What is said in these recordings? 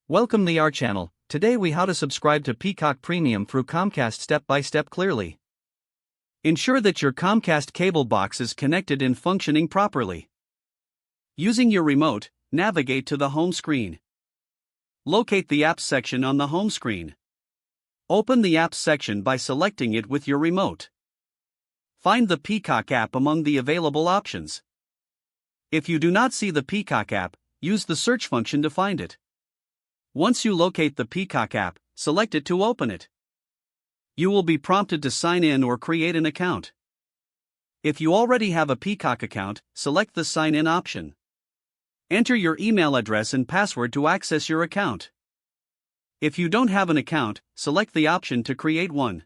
Welcome to our channel. Today we how to subscribe to Peacock Premium through Comcast step by step clearly. Ensure that your Comcast cable box is connected and functioning properly. Using your remote, navigate to the home screen. Locate the apps section on the home screen. Open the apps section by selecting it with your remote. Find the Peacock app among the available options. If you do not see the Peacock app, use the search function to find it. Once you locate the Peacock app, select it to open it. You will be prompted to sign in or create an account. If you already have a Peacock account, select the Sign In option. Enter your email address and password to access your account. If you don't have an account, select the option to create one.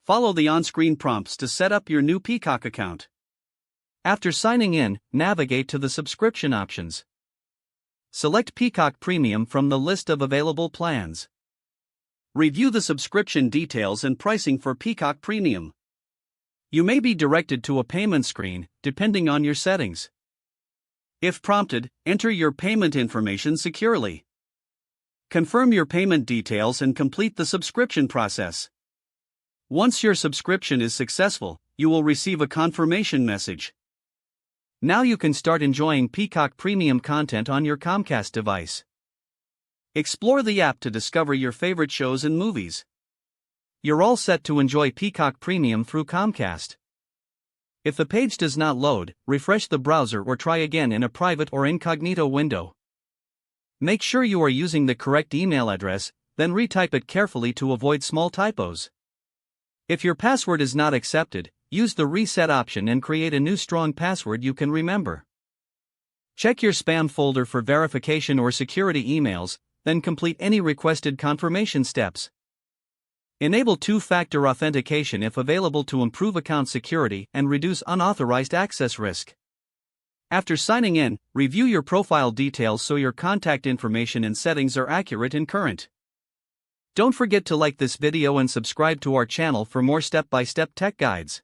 Follow the on-screen prompts to set up your new Peacock account. After signing in, navigate to the subscription options. Select Peacock Premium from the list of available plans. Review the subscription details and pricing for Peacock Premium. You may be directed to a payment screen, depending on your settings. If prompted, enter your payment information securely. Confirm your payment details and complete the subscription process. Once your subscription is successful, you will receive a confirmation message. Now you can start enjoying Peacock Premium content on your Comcast device. Explore the app to discover your favorite shows and movies. You're all set to enjoy Peacock Premium through Comcast. If the page does not load, refresh the browser or try again in a private or incognito window. Make sure you are using the correct email address, then retype it carefully to avoid small typos. If your password is not accepted, use the reset option and create a new strong password you can remember. Check your spam folder for verification or security emails, then complete any requested confirmation steps. Enable two-factor authentication if available to improve account security and reduce unauthorized access risk. After signing in, review your profile details so your contact information and settings are accurate and current. Don't forget to like this video and subscribe to our channel for more step-by-step tech guides.